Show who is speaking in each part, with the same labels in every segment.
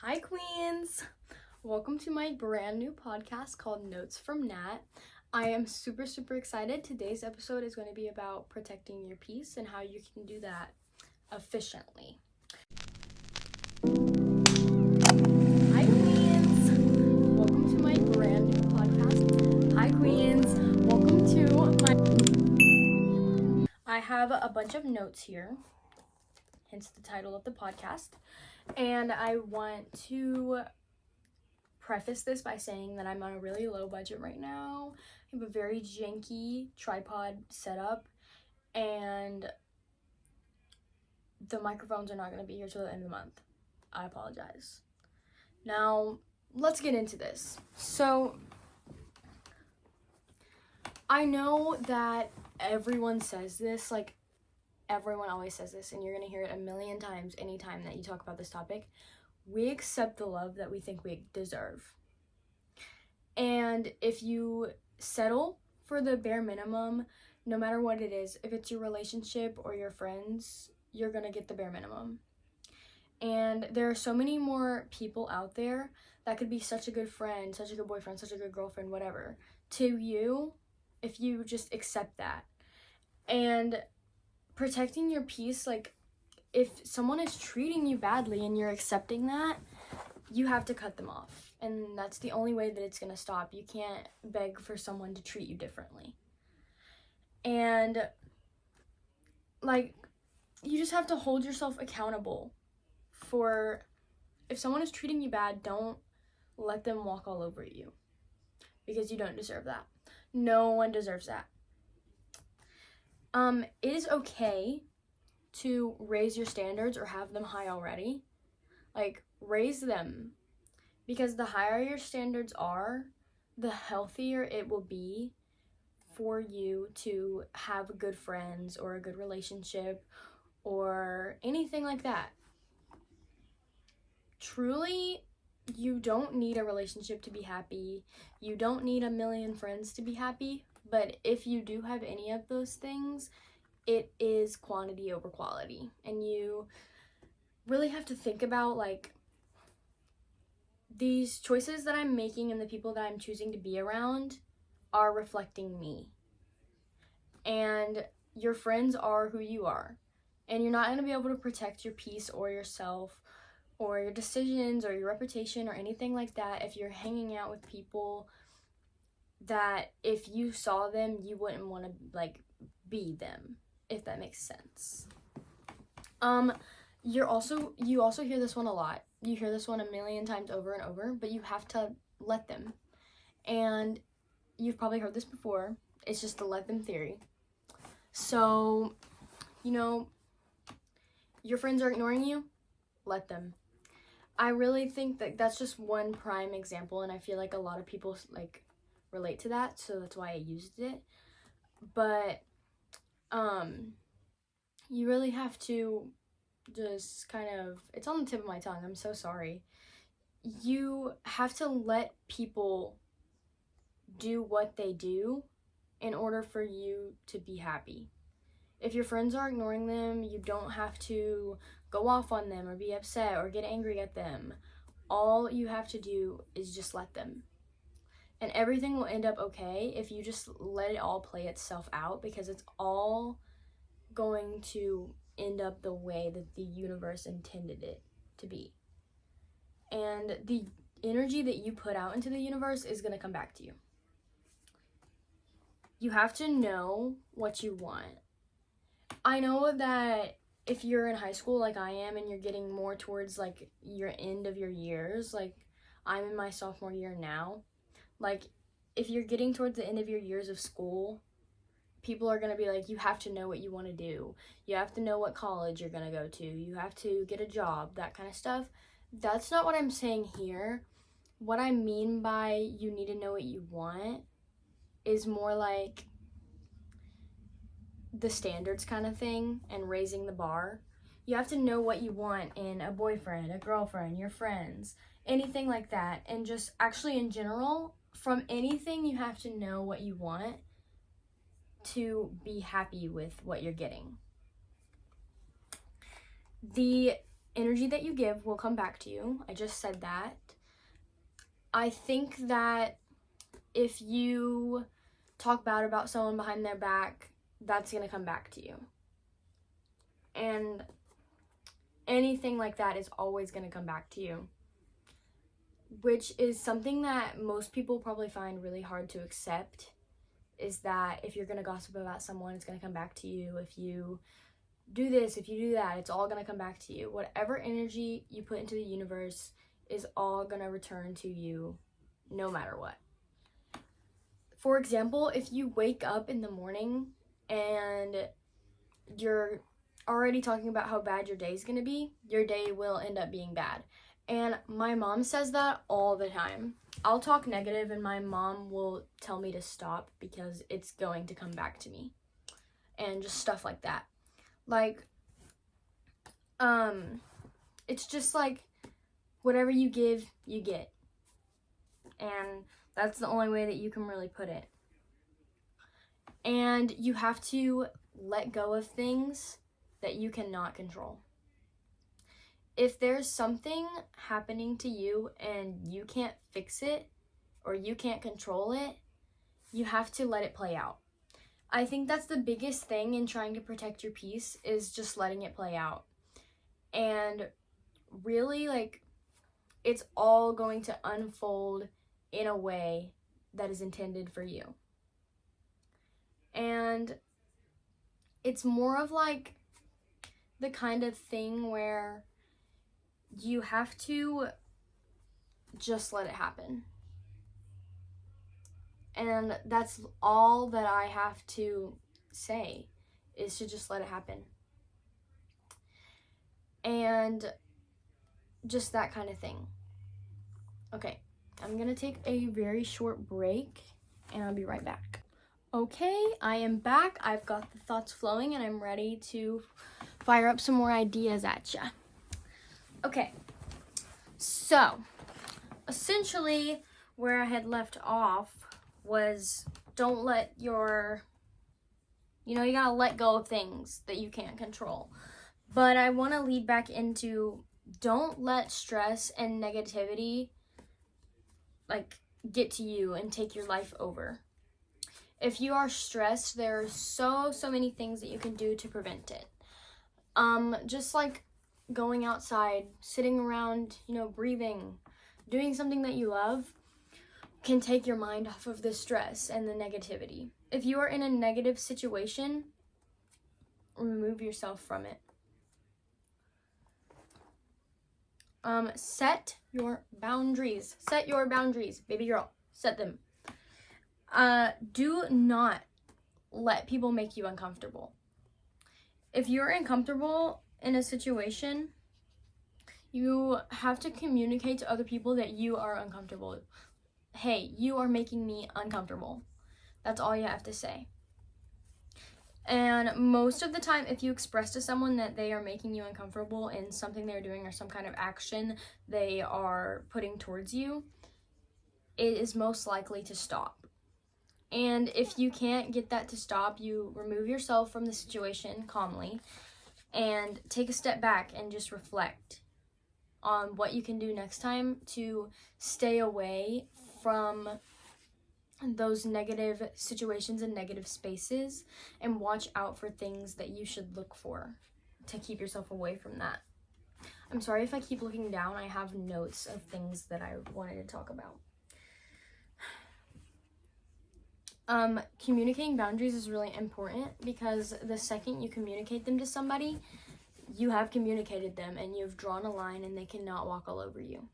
Speaker 1: Hi Queens! Welcome to my brand new podcast called Notes from Nat. I am super excited. Today's episode is going to be about protecting your peace and how you can do that efficiently. Hi Queens! Welcome to my brand new podcast. Hi Queens! Welcome to I have a bunch of notes here, hence the title of the podcast. And I want to preface this by saying that I'm on a really low budget right now. I have a very janky tripod setup, and the microphones are not going to be here till the end of the month. I apologize. Now, let's get into this. So, I know that everyone says this, like, everyone always says this, and you're going to hear it a million times anytime that you talk about this topic. We accept the love that we think we deserve. And if you settle for the bare minimum, no matter what it is, if it's your relationship or your friends, you're going to get the bare minimum. And there are so many more people out there that could be such a good friend, such a good boyfriend, such a good girlfriend, whatever, to you, if you just accept that. And protecting your peace, like, if someone is treating you badly and you're accepting that, you have to cut them off. And that's the only way that it's going to stop. You can't beg for someone to treat you differently. And, like, you just have to hold yourself accountable for, if someone is treating you bad, don't let them walk all over you, because you don't deserve that. No one deserves that. It is okay to raise your standards or have them high already. Like, raise them, because the higher your standards are, the healthier it will be for you to have good friends or a good relationship or anything like that. Truly, you don't need a relationship to be happy. You don't need a million friends to be happy. But if you do have any of those things, it is quantity over quality. And you really have to think about, like, these choices that I'm making and the people that I'm choosing to be around are reflecting me. And your friends are who you are. And you're not going to be able to protect your peace or yourself or your decisions or your reputation or anything like that if you're hanging out with people that, if you saw them, you wouldn't want to, like, be them, if that makes sense. You also hear this one a lot. You hear this one a million times over and over, but you have to let them. And you've probably heard this before. It's just the let them theory. So, your friends are ignoring you, let them. I really think that that's just one prime example, and I feel like a lot of people, like, relate to that, so that's why I used it. But, you really have to just kind of, it's on the tip of my tongue, I'm so sorry. You have to let people do what they do in order for you to be happy. If your friends are ignoring them, you don't have to go off on them or be upset or get angry at them. All you have to do is just let them. And everything will end up okay if you just let it all play itself out, because it's all going to end up the way that the universe intended it to be. And the energy that you put out into the universe is going to come back to you. You have to know what you want. I know that if you're in high school like I am and you're getting more towards, like, your end of your years, like I'm in my sophomore year now, like, if you're getting towards the end of your years of school, people are going to be like, you have to know what you want to do. You have to know what college you're going to go to. You have to get a job, that kind of stuff. That's not what I'm saying here. What I mean by you need to know what you want is more like the standards kind of thing and raising the bar. You have to know what you want in a boyfriend, a girlfriend, your friends, anything like that. And just actually in general, from anything, you have to know what you want to be happy with what you're getting. The energy that you give will come back to you. I just said that. I think that if you talk bad about someone behind their back, that's going to come back to you. And anything like that is always going to come back to you, which is something that most people probably find really hard to accept, is that if you're going to gossip about someone, it's going to come back to you. If you do this, if you do that, it's all going to come back to you. Whatever energy you put into the universe is all going to return to you no matter what. For example, if you wake up in the morning and you're already talking about how bad your day is going to be, your day will end up being bad. And my mom says that all the time. I'll talk negative and my mom will tell me to stop because it's going to come back to me. And just stuff like that. Like, it's just like whatever you give, you get. And that's the only way that you can really put it. And you have to let go of things that you cannot control. If there's something happening to you and you can't fix it or you can't control it, you have to let it play out. I think that's the biggest thing in trying to protect your peace, is just letting it play out. And really, like, it's all going to unfold in a way that is intended for you. And it's more of like the kind of thing where you have to just let it happen. And that's all that I have to say, is to just let it happen. And just that kind of thing. Okay, I'm gonna take a very short break and I'll be right back. Okay, I am back. I've got the thoughts flowing and I'm ready to fire up some more ideas at ya. Okay, so essentially where I had left off was, don't let your, you gotta let go of things that you can't control. But I want to lead back into, don't let stress and negativity like get to you and take your life over. If you are stressed, there are so many things that you can do to prevent it. Just like going outside, sitting around, breathing, doing something that you love can take your mind off of the stress and the negativity. If you are in a negative situation, remove yourself from it. Set your boundaries. Set your boundaries, baby girl. Set them. Do not let people make you uncomfortable. If you're uncomfortable in a situation, you have to communicate to other people that you are uncomfortable. Hey, you are making me uncomfortable. That's all you have to say. And most of the time, if you express to someone that they are making you uncomfortable in something they're doing or some kind of action they are putting towards you, it is most likely to stop. And if you can't get that to stop, you remove yourself from the situation calmly and take a step back and just reflect on what you can do next time to stay away from those negative situations and negative spaces, and watch out for things that you should look for to keep yourself away from that. I'm sorry if I keep looking down. I have notes of things that I wanted to talk about. Communicating boundaries is really important, because the second you communicate them to somebody, you have communicated them and you've drawn a line and they cannot walk all over you.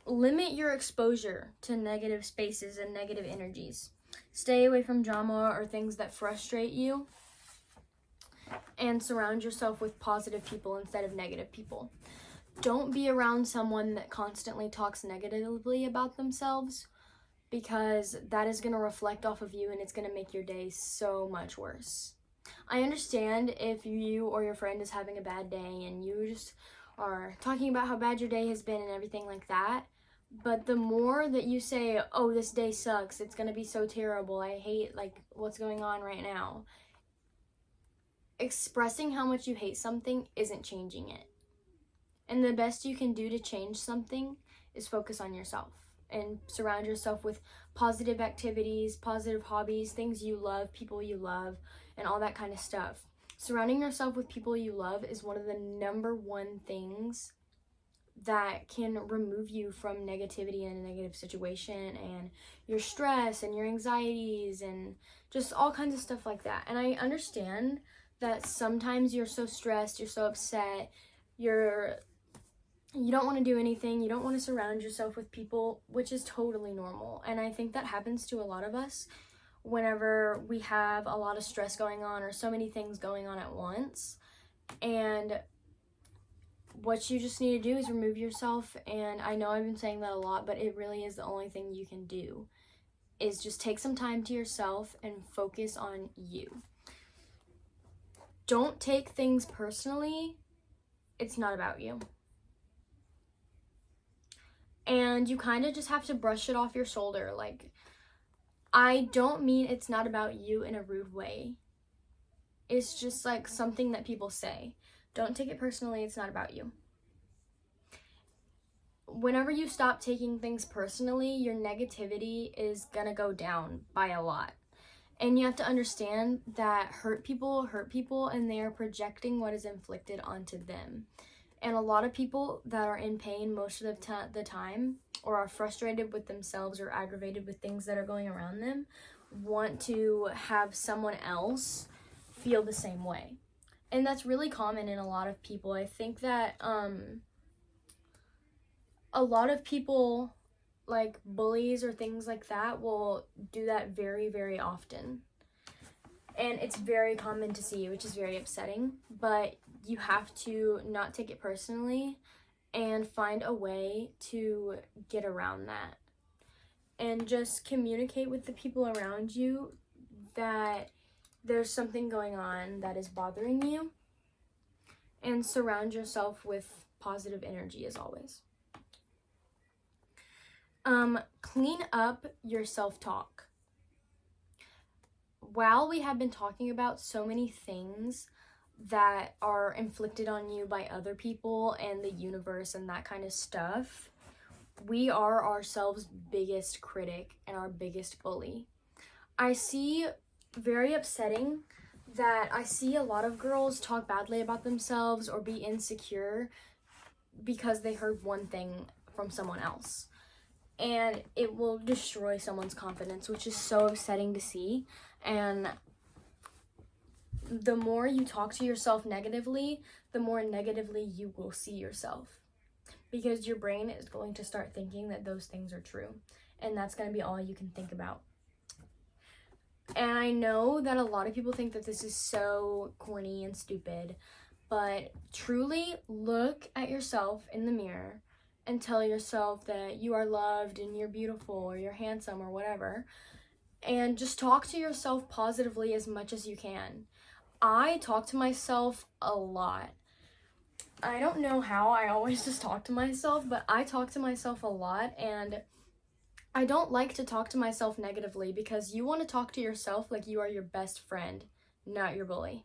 Speaker 1: Limit your exposure to negative spaces and negative energies. Stay away from drama or things that frustrate you, and surround yourself with positive people instead of negative people. Don't be around someone that constantly talks negatively about themselves, because that is going to reflect off of you and it's going to make your day so much worse. I understand if you or your friend is having a bad day and you just are talking about how bad your day has been and everything like that, but the more that you say, oh, this day sucks, it's going to be so terrible, I hate what's going on right now, expressing how much you hate something isn't changing it. And the best you can do to change something is focus on yourself and surround yourself with positive activities, positive hobbies, things you love, people you love, and all that kind of stuff. Surrounding yourself with people you love is one of the number one things that can remove you from negativity in a negative situation and your stress and your anxieties and just all kinds of stuff like that. And I understand that sometimes you're so stressed, you're so upset, you don't want to do anything, you don't want to surround yourself with people, which is totally normal. And I think that happens to a lot of us whenever we have a lot of stress going on or so many things going on at once. And what you just need to do is remove yourself. And I know I've been saying that a lot, but it really is the only thing you can do, is just take some time to yourself and focus on you. Don't take things personally. It's not about you. And you kind of just have to brush it off your shoulder. Like, I don't mean it's not about you in a rude way. It's just like something that people say. Don't take it personally. It's not about you. Whenever you stop taking things personally, your negativity is gonna go down by a lot. And you have to understand that hurt people, and they are projecting what is inflicted onto them. And a lot of people that are in pain most of the time, or are frustrated with themselves or aggravated with things that are going around them, want to have someone else feel the same way. And that's really common in a lot of people. I think that a lot of people, like bullies or things like that, will do that very, very often. And it's very common to see, which is very upsetting. But you have to not take it personally and find a way to get around that. And just communicate with the people around you that there's something going on that is bothering you. And surround yourself with positive energy as always. Clean up your self-talk. While we have been talking about so many things that are inflicted on you by other people and the universe and that kind of stuff, we are ourselves' biggest critic and our biggest bully. I see very upsetting that I see a lot of girls talk badly about themselves or be insecure because they heard one thing from someone else. And it will destroy someone's confidence, which is so upsetting to see. And the more you talk to yourself negatively, the more negatively you will see yourself. Because your brain is going to start thinking that those things are true. And that's going to be all you can think about. And I know that a lot of people think that this is so corny and stupid. But truly look at yourself in the mirror and tell yourself that you are loved and you're beautiful or you're handsome or whatever. And just talk to yourself positively as much as you can. I talk to myself a lot. I don't know how I always just talk to myself, but I talk to myself a lot, and I don't like to talk to myself negatively because you want to talk to yourself like you are your best friend, not your bully.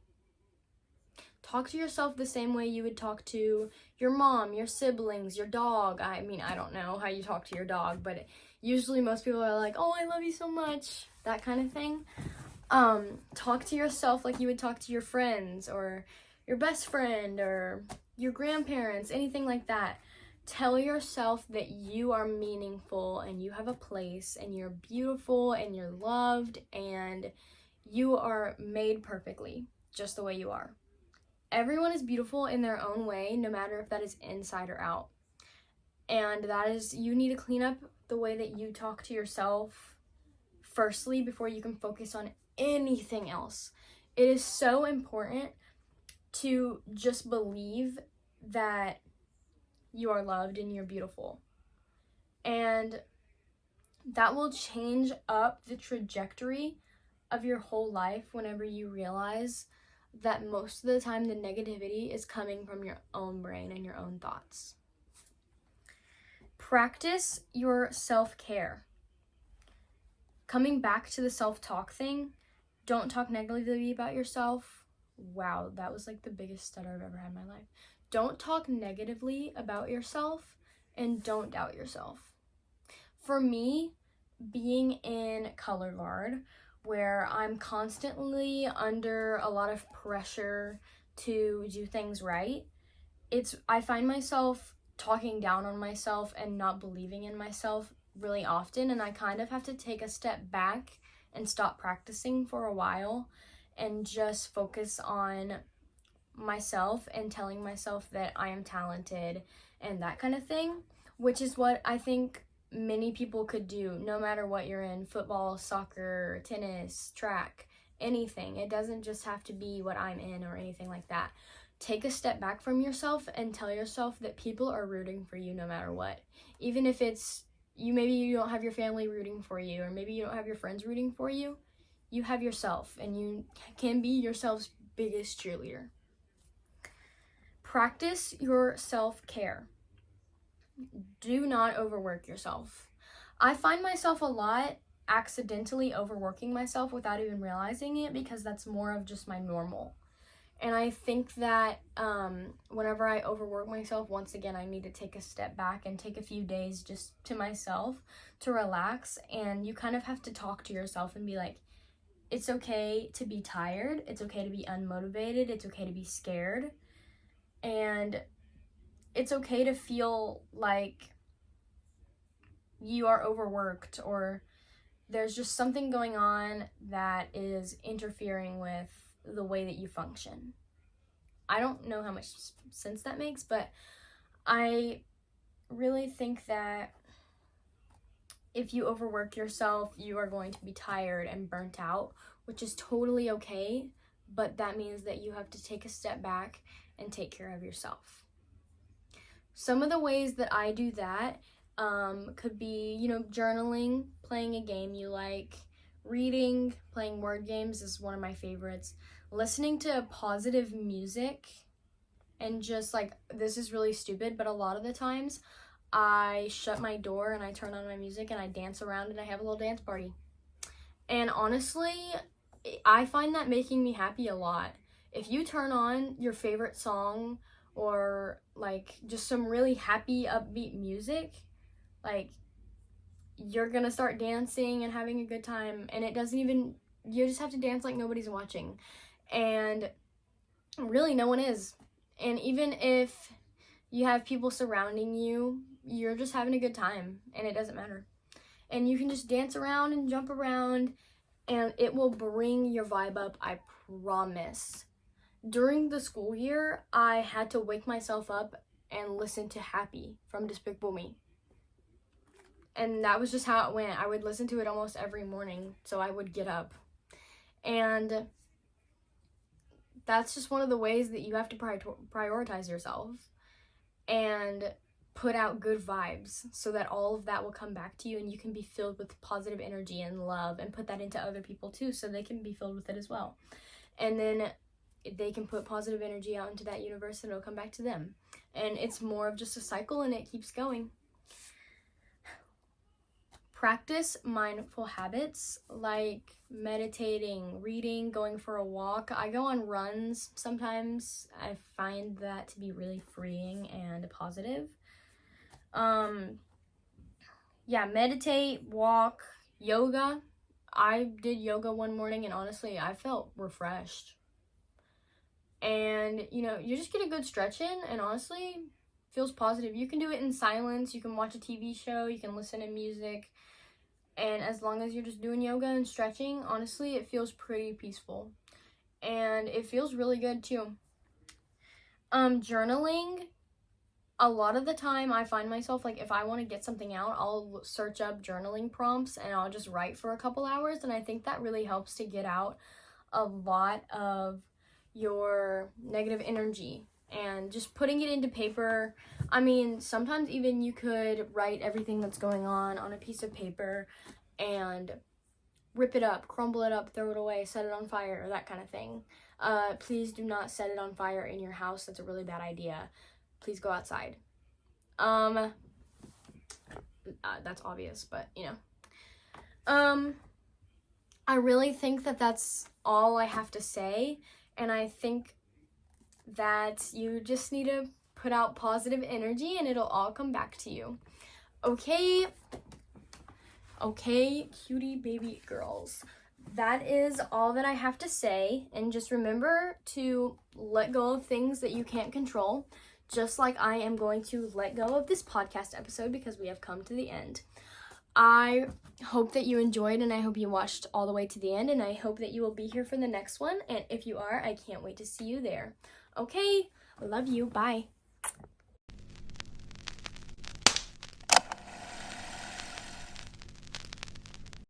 Speaker 1: Talk to yourself the same way you would talk to your mom, your siblings, your dog. I mean, I don't know how you talk to your dog, but usually most people are like, oh, I love you so much, that kind of thing. Talk to yourself like you would talk to your friends or your best friend or your grandparents, anything like that. Tell yourself that you are meaningful and you have a place and you're beautiful and you're loved and you are made perfectly, just the way you are. Everyone is beautiful in their own way, no matter if that is inside or out. And that is, you need to clean up the way that you talk to yourself firstly before you can focus on anything else. It is so important to just believe that you are loved and you're beautiful. And that will change up the trajectory of your whole life whenever you realize that most of the time the negativity is coming from your own brain and your own thoughts. Practice your self-care. Coming back to the self-talk thing, don't talk negatively about yourself. Wow, that was like the biggest stutter I've ever had in my life. Don't talk negatively about yourself and don't doubt yourself. For me, being in color guard, where I'm constantly under a lot of pressure to do things right, I find myself talking down on myself and not believing in myself really often, and I kind of have to take a step back and stop practicing for a while and just focus on myself and telling myself that I am talented and that kind of thing, which is what I think many people could do no matter what you're in: football, soccer, tennis, track, anything. It doesn't just have to be what I'm in or anything like that. Take a step back from yourself and tell yourself that people are rooting for you no matter what. Even if it's maybe you don't have your family rooting for you, or maybe you don't have your friends rooting for you. You have yourself, and you can be yourself's biggest cheerleader. Practice your self-care. Do not overwork yourself. I find myself a lot accidentally overworking myself without even realizing it, because that's more of just my normal. And I think that whenever I overwork myself, once again, I need to take a step back and take a few days just to myself to relax. And you kind of have to talk to yourself and be like, it's okay to be tired. It's okay to be unmotivated. It's okay to be scared. And it's okay to feel like you are overworked, or there's just something going on that is interfering with the way that you function. I don't know how much sense that makes, but I really think that if you overwork yourself, you are going to be tired and burnt out, which is totally okay, but that means that you have to take a step back and take care of yourself. Some of the ways that I do that could be, journaling, playing a game you like, reading, playing word games is one of my favorites, listening to positive music, and just like, this is really stupid, but a lot of the times I shut my door and I turn on my music and I dance around and I have a little dance party. And honestly, I find that making me happy a lot. If you turn on your favorite song or like just some really happy, upbeat music, like, you're gonna start dancing and having a good time, and you just have to dance like nobody's watching, and really no one is. And even if you have people surrounding you, you're just having a good time, and it doesn't matter. And you can just dance around and jump around, and it will bring your vibe up, I promise. During the school year, I had to wake myself up and listen to Happy from Despicable Me. And that was just how it went. I would listen to it almost every morning, so I would get up. And that's just one of the ways that you have to prioritize yourself and put out good vibes, so that all of that will come back to you and you can be filled with positive energy and love, and put that into other people too, so they can be filled with it as well. And then they can put positive energy out into that universe and it'll come back to them. And it's more of just a cycle, and it keeps going. Practice mindful habits like meditating, reading, going for a walk. I go on runs sometimes. I find that to be really freeing and positive. Meditate, walk, yoga. I did yoga one morning, and honestly, I felt refreshed. And, you just get a good stretch in, and honestly, feels positive. You can do it in silence. You can watch a TV show. You can listen to music. And as long as you're just doing yoga and stretching, honestly, it feels pretty peaceful. And it feels really good too. Journaling, a lot of the time I find myself, like, if I want to get something out, I'll search up journaling prompts and I'll just write for a couple hours. And I think that really helps to get out a lot of your negative energy and just putting it into paper. I mean, sometimes even you could write everything that's going on a piece of paper and rip it up, crumble it up, throw it away, set it on fire, that kind of thing. Please do not set it on fire in your house. That's a really bad idea. Please go outside. That's obvious, but I really think that that's all I have to say. And I think that you just need to put out positive energy and it'll all come back to you. Okay, cutie baby girls. That is all that I have to say. And just remember to let go of things that you can't control, just like I am going to let go of this podcast episode because we have come to the end. I hope that you enjoyed and I hope you watched all the way to the end, and I hope that you will be here for the next one. And if you are, I can't wait to see you there. Okay, love you. Bye.